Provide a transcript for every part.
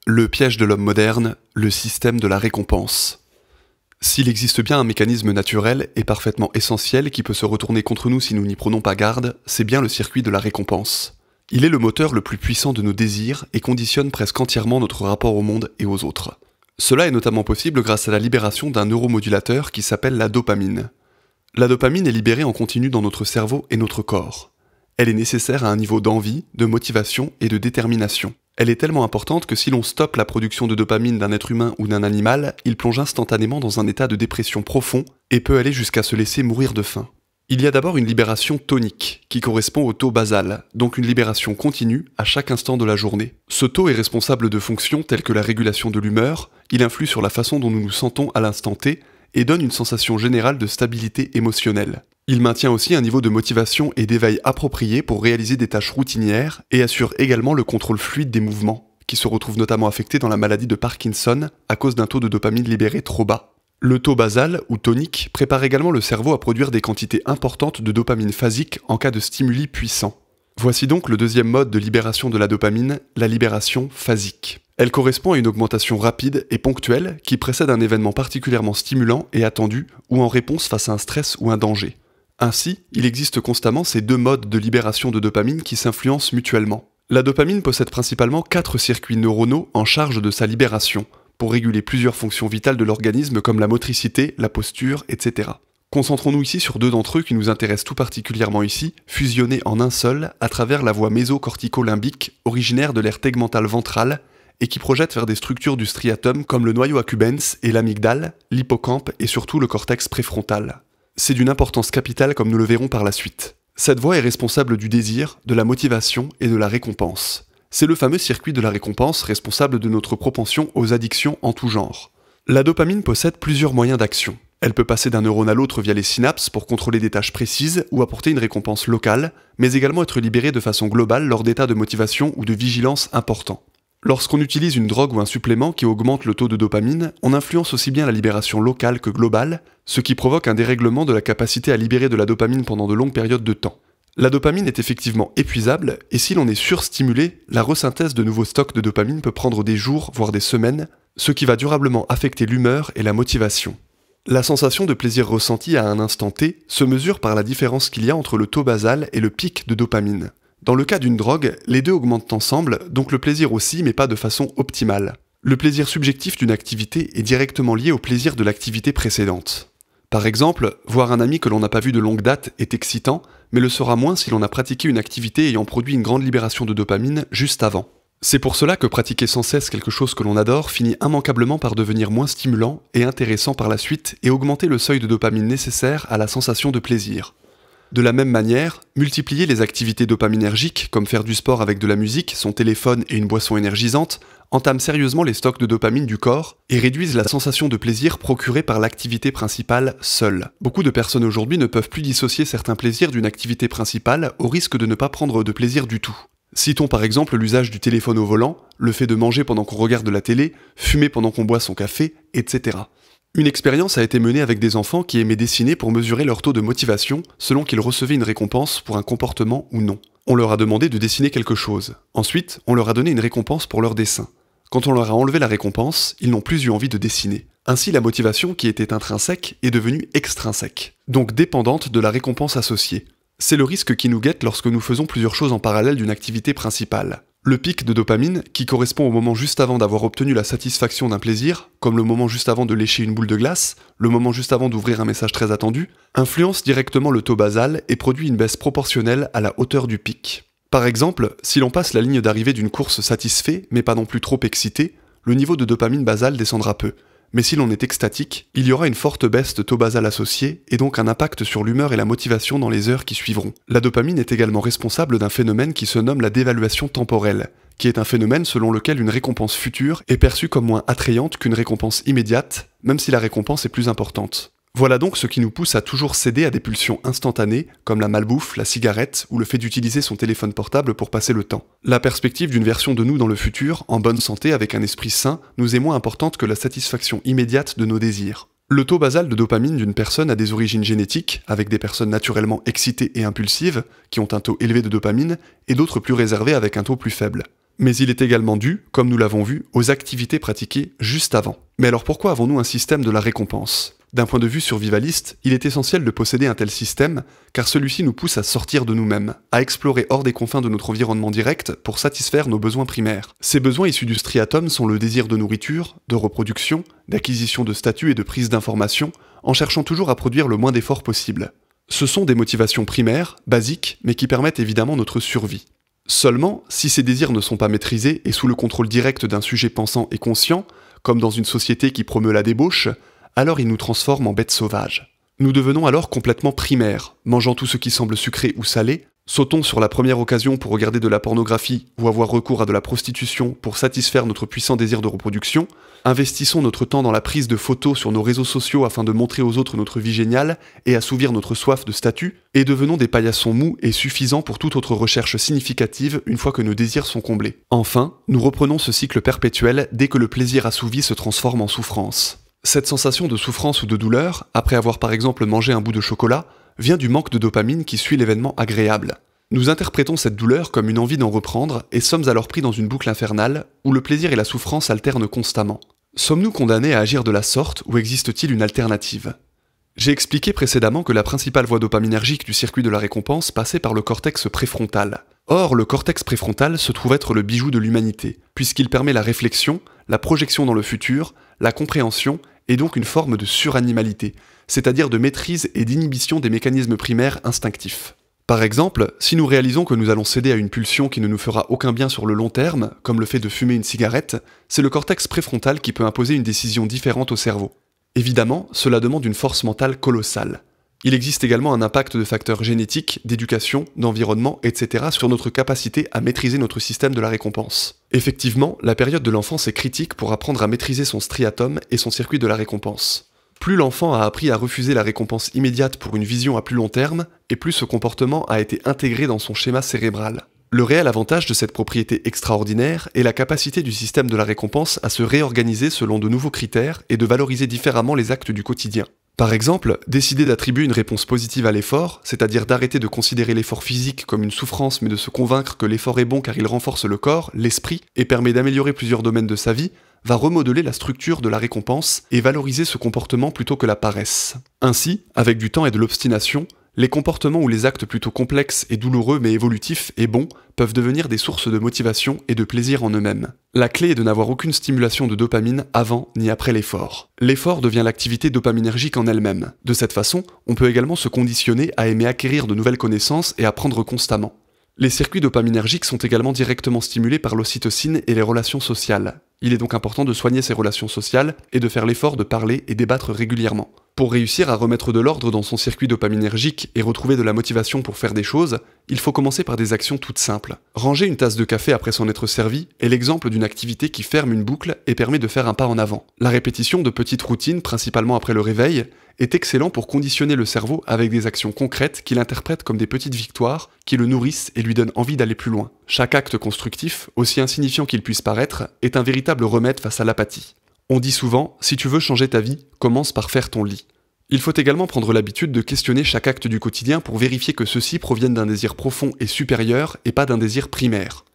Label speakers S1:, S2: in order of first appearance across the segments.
S1: Le piège de l'homme moderne, le système de la récompense. S'il existe bien un mécanisme naturel et parfaitement essentiel qui peut se retourner contre nous si nous n'y prenons pas garde, c'est bien le circuit de la récompense. Il est le moteur le plus puissant de nos désirs et conditionne presque entièrement notre rapport au monde et aux autres. Cela est notamment possible grâce à la libération d'un neuromodulateur qui s'appelle la dopamine. La dopamine est libérée en continu dans notre cerveau et notre corps. Elle est nécessaire à un niveau d'envie, de motivation et de détermination. Elle est tellement importante que si l'on stoppe la production de dopamine d'un être humain ou d'un animal, il plonge instantanément dans un état de dépression profond et peut aller jusqu'à se laisser mourir de faim. Il y a d'abord une libération tonique, qui correspond au taux basal, donc une libération continue à chaque instant de la journée. Ce taux est responsable de fonctions telles que la régulation de l'humeur, il influe sur la façon dont nous nous sentons à l'instant T et donne une sensation générale de stabilité émotionnelle. Il maintient aussi un niveau de motivation et d'éveil approprié pour réaliser des tâches routinières et assure également le contrôle fluide des mouvements, qui se retrouve notamment affecté dans la maladie de Parkinson à cause d'un taux de dopamine libéré trop bas. Le taux basal, ou tonique, prépare également le cerveau à produire des quantités importantes de dopamine phasique en cas de stimuli puissants. Voici donc le deuxième mode de libération de la dopamine, la libération phasique. Elle correspond à une augmentation rapide et ponctuelle qui précède un événement particulièrement stimulant et attendu ou en réponse face à un stress ou un danger. Ainsi, il existe constamment ces deux modes de libération de dopamine qui s'influencent mutuellement. La dopamine possède principalement 4 circuits neuronaux en charge de sa libération, pour réguler plusieurs fonctions vitales de l'organisme comme la motricité, la posture, etc. Concentrons-nous ici sur 2 d'entre eux qui nous intéressent tout particulièrement ici, fusionnés en un seul à travers la voie mésocortico-limbique, originaire de l'aire tegmentale ventrale, et qui projette vers des structures du striatum comme le noyau accumbens et l'amygdale, l'hippocampe et surtout le cortex préfrontal. C'est d'une importance capitale comme nous le verrons par la suite. Cette voie est responsable du désir, de la motivation et de la récompense. C'est le fameux circuit de la récompense responsable de notre propension aux addictions en tout genre. La dopamine possède plusieurs moyens d'action. Elle peut passer d'un neurone à l'autre via les synapses pour contrôler des tâches précises ou apporter une récompense locale, mais également être libérée de façon globale lors d'états de motivation ou de vigilance importants. Lorsqu'on utilise une drogue ou un supplément qui augmente le taux de dopamine, on influence aussi bien la libération locale que globale, ce qui provoque un dérèglement de la capacité à libérer de la dopamine pendant de longues périodes de temps. La dopamine est effectivement épuisable, et si l'on est surstimulé, la resynthèse de nouveaux stocks de dopamine peut prendre des jours, voire des semaines, ce qui va durablement affecter l'humeur et la motivation. La sensation de plaisir ressentie à un instant T se mesure par la différence qu'il y a entre le taux basal et le pic de dopamine. Dans le cas d'une drogue, les deux augmentent ensemble, donc le plaisir aussi, mais pas de façon optimale. Le plaisir subjectif d'une activité est directement lié au plaisir de l'activité précédente. Par exemple, voir un ami que l'on n'a pas vu de longue date est excitant, mais le sera moins si l'on a pratiqué une activité ayant produit une grande libération de dopamine juste avant. C'est pour cela que pratiquer sans cesse quelque chose que l'on adore finit immanquablement par devenir moins stimulant et intéressant par la suite et augmenter le seuil de dopamine nécessaire à la sensation de plaisir. De la même manière, multiplier les activités dopaminergiques, comme faire du sport avec de la musique, son téléphone et une boisson énergisante, entament sérieusement les stocks de dopamine du corps et réduisent la sensation de plaisir procurée par l'activité principale seule. Beaucoup de personnes aujourd'hui ne peuvent plus dissocier certains plaisirs d'une activité principale au risque de ne pas prendre de plaisir du tout. Citons par exemple l'usage du téléphone au volant, le fait de manger pendant qu'on regarde la télé, fumer pendant qu'on boit son café, etc. Une expérience a été menée avec des enfants qui aimaient dessiner pour mesurer leur taux de motivation selon qu'ils recevaient une récompense pour un comportement ou non. On leur a demandé de dessiner quelque chose. Ensuite, on leur a donné une récompense pour leur dessin. Quand on leur a enlevé la récompense, ils n'ont plus eu envie de dessiner. Ainsi, la motivation qui était intrinsèque est devenue extrinsèque, donc dépendante de la récompense associée. C'est le risque qui nous guette lorsque nous faisons plusieurs choses en parallèle d'une activité principale. Le pic de dopamine, qui correspond au moment juste avant d'avoir obtenu la satisfaction d'un plaisir, comme le moment juste avant de lécher une boule de glace, le moment juste avant d'ouvrir un message très attendu, influence directement le taux basal et produit une baisse proportionnelle à la hauteur du pic. Par exemple, si l'on passe la ligne d'arrivée d'une course satisfait, mais pas non plus trop excité, le niveau de dopamine basale descendra peu. Mais si l'on est extatique, il y aura une forte baisse de taux basal associé et donc un impact sur l'humeur et la motivation dans les heures qui suivront. La dopamine est également responsable d'un phénomène qui se nomme la dévaluation temporelle, qui est un phénomène selon lequel une récompense future est perçue comme moins attrayante qu'une récompense immédiate, même si la récompense est plus importante. Voilà donc ce qui nous pousse à toujours céder à des pulsions instantanées, comme la malbouffe, la cigarette ou le fait d'utiliser son téléphone portable pour passer le temps. La perspective d'une version de nous dans le futur, en bonne santé avec un esprit sain, nous est moins importante que la satisfaction immédiate de nos désirs. Le taux basal de dopamine d'une personne a des origines génétiques, avec des personnes naturellement excitées et impulsives, qui ont un taux élevé de dopamine, et d'autres plus réservées avec un taux plus faible. mais il est également dû, comme nous l'avons vu, aux activités pratiquées juste avant. Mais alors pourquoi avons-nous un système de la récompense ? D'un point de vue survivaliste, il est essentiel de posséder un tel système, car celui-ci nous pousse à sortir de nous-mêmes, à explorer hors des confins de notre environnement direct pour satisfaire nos besoins primaires. Ces besoins issus du striatum sont le désir de nourriture, de reproduction, d'acquisition de statut et de prise d'information, en cherchant toujours à produire le moins d'efforts possible. Ce sont des motivations primaires, basiques, mais qui permettent évidemment notre survie. Seulement, si ces désirs ne sont pas maîtrisés et sous le contrôle direct d'un sujet pensant et conscient, comme dans une société qui promeut la débauche, alors ils nous transforment en bêtes sauvages. Nous devenons alors complètement primaires, mangeant tout ce qui semble sucré ou salé, sautons sur la première occasion pour regarder de la pornographie ou avoir recours à de la prostitution pour satisfaire notre puissant désir de reproduction, investissons notre temps dans la prise de photos sur nos réseaux sociaux afin de montrer aux autres notre vie géniale et assouvir notre soif de statut, et devenons des paillassons mous et suffisants pour toute autre recherche significative une fois que nos désirs sont comblés. Enfin, nous reprenons ce cycle perpétuel dès que le plaisir assouvi se transforme en souffrance. Cette sensation de souffrance ou de douleur, après avoir par exemple mangé un bout de chocolat, vient du manque de dopamine qui suit l'événement agréable. Nous interprétons cette douleur comme une envie d'en reprendre et sommes alors pris dans une boucle infernale où le plaisir et la souffrance alternent constamment. Sommes-nous condamnés à agir de la sorte ou existe-t-il une alternative ? J'ai expliqué précédemment que la principale voie dopaminergique du circuit de la récompense passait par le cortex préfrontal. Or, le cortex préfrontal se trouve être le bijou de l'humanité, puisqu'il permet la réflexion, la projection dans le futur, la compréhension et donc une forme de suranimalité, c'est-à-dire de maîtrise et d'inhibition des mécanismes primaires instinctifs. Par exemple, si nous réalisons que nous allons céder à une pulsion qui ne nous fera aucun bien sur le long terme, comme le fait de fumer une cigarette, c'est le cortex préfrontal qui peut imposer une décision différente au cerveau. Évidemment, cela demande une force mentale colossale. Il existe également un impact de facteurs génétiques, d'éducation, d'environnement, etc. sur notre capacité à maîtriser notre système de la récompense. Effectivement, la période de l'enfance est critique pour apprendre à maîtriser son striatum et son circuit de la récompense. Plus l'enfant a appris à refuser la récompense immédiate pour une vision à plus long terme, et plus ce comportement a été intégré dans son schéma cérébral. Le réel avantage de cette propriété extraordinaire est la capacité du système de la récompense à se réorganiser selon de nouveaux critères et de valoriser différemment les actes du quotidien. Par exemple, décider d'attribuer une réponse positive à l'effort, c'est-à-dire d'arrêter de considérer l'effort physique comme une souffrance mais de se convaincre que l'effort est bon car il renforce le corps, l'esprit et permet d'améliorer plusieurs domaines de sa vie, va remodeler la structure de la récompense et valoriser ce comportement plutôt que la paresse. Ainsi, avec du temps et de l'obstination, les comportements ou les actes plutôt complexes et douloureux mais évolutifs et bons peuvent devenir des sources de motivation et de plaisir en eux-mêmes. La clé est de n'avoir aucune stimulation de dopamine avant ni après l'effort. L'effort devient l'activité dopaminergique en elle-même. De cette façon, on peut également se conditionner à aimer acquérir de nouvelles connaissances et apprendre constamment. Les circuits dopaminergiques sont également directement stimulés par l'ocytocine et les relations sociales. Il est donc important de soigner ces relations sociales et de faire l'effort de parler et débattre régulièrement. Pour réussir à remettre de l'ordre dans son circuit dopaminergique et retrouver de la motivation pour faire des choses, il faut commencer par des actions toutes simples. Ranger une tasse de café après s'en être servi est l'exemple d'une activité qui ferme une boucle et permet de faire un pas en avant. La répétition de petites routines, principalement après le réveil, est excellent pour conditionner le cerveau avec des actions concrètes qu'il interprète comme des petites victoires qui le nourrissent et lui donnent envie d'aller plus loin. Chaque acte constructif, aussi insignifiant qu'il puisse paraître, est un véritable remède face à l'apathie. On dit souvent, si tu veux changer ta vie, commence par faire ton lit. Il faut également prendre l'habitude de questionner chaque acte du quotidien pour vérifier que ceux-ci proviennent d'un désir profond et supérieur et pas d'un désir primaire.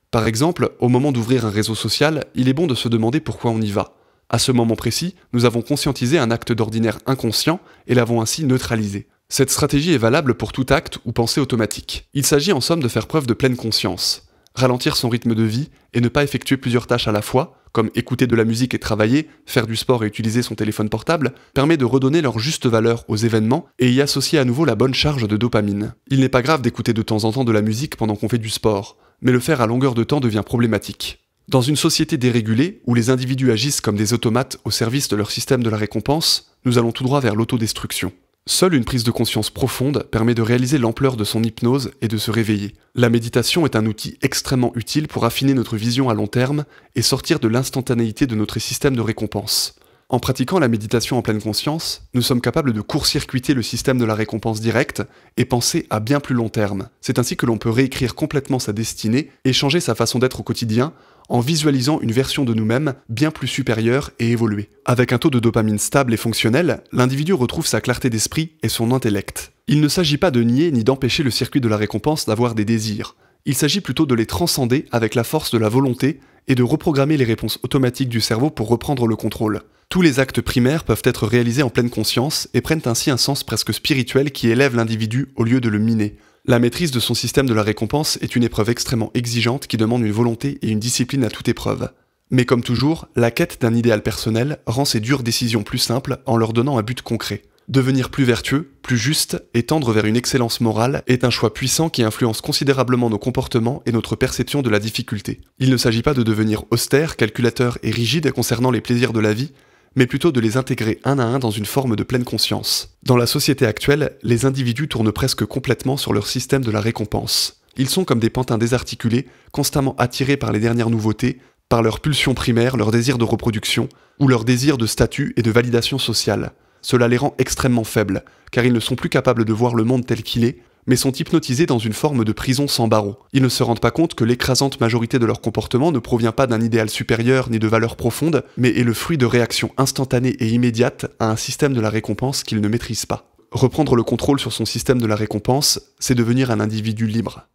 S1: Par exemple, au moment d'ouvrir un réseau social, il est bon de se demander pourquoi on y va. À ce moment précis, nous avons conscientisé un acte d'ordinaire inconscient et l'avons ainsi neutralisé. Cette stratégie est valable pour tout acte ou pensée automatique. Il s'agit en somme de faire preuve de pleine conscience. Ralentir son rythme de vie et ne pas effectuer plusieurs tâches à la fois, comme écouter de la musique et travailler, faire du sport et utiliser son téléphone portable, permet de redonner leur juste valeur aux événements et y associer à nouveau la bonne charge de dopamine. Il n'est pas grave d'écouter de temps en temps de la musique pendant qu'on fait du sport, mais le faire à longueur de temps devient problématique. Dans une société dérégulée, où les individus agissent comme des automates au service de leur système de la récompense, nous allons tout droit vers l'autodestruction. Seule une prise de conscience profonde permet de réaliser l'ampleur de son hypnose et de se réveiller. La méditation est un outil extrêmement utile pour affiner notre vision à long terme et sortir de l'instantanéité de notre système de récompense. En pratiquant la méditation en pleine conscience, nous sommes capables de court-circuiter le système de la récompense directe et penser à bien plus long terme. C'est ainsi que l'on peut réécrire complètement sa destinée et changer sa façon d'être au quotidien en visualisant une version de nous-mêmes bien plus supérieure et évoluée. Avec un taux de dopamine stable et fonctionnel, l'individu retrouve sa clarté d'esprit et son intellect. Il ne s'agit pas de nier ni d'empêcher le circuit de la récompense d'avoir des désirs. Il s'agit plutôt de les transcender avec la force de la volonté et de reprogrammer les réponses automatiques du cerveau pour reprendre le contrôle. Tous les actes primaires peuvent être réalisés en pleine conscience et prennent ainsi un sens presque spirituel qui élève l'individu au lieu de le miner. La maîtrise de son système de la récompense est une épreuve extrêmement exigeante qui demande une volonté et une discipline à toute épreuve. Mais comme toujours, la quête d'un idéal personnel rend ces dures décisions plus simples en leur donnant un but concret. Devenir plus vertueux, plus juste et tendre vers une excellence morale est un choix puissant qui influence considérablement nos comportements et notre perception de la difficulté. Il ne s'agit pas de devenir austère, calculateur et rigide concernant les plaisirs de la vie, mais plutôt de les intégrer un à un dans une forme de pleine conscience. Dans la société actuelle, les individus tournent presque complètement sur leur système de la récompense. Ils sont comme des pantins désarticulés, constamment attirés par les dernières nouveautés, par leur pulsion primaire, leur désir de reproduction, ou leur désir de statut et de validation sociale. Cela les rend extrêmement faibles, car ils ne sont plus capables de voir le monde tel qu'il est, mais sont hypnotisés dans une forme de prison sans barreaux. Ils ne se rendent pas compte que l'écrasante majorité de leur comportement ne provient pas d'un idéal supérieur ni de valeurs profondes, mais est le fruit de réactions instantanées et immédiates à un système de la récompense qu'ils ne maîtrisent pas. Reprendre le contrôle sur son système de la récompense, c'est devenir un individu libre.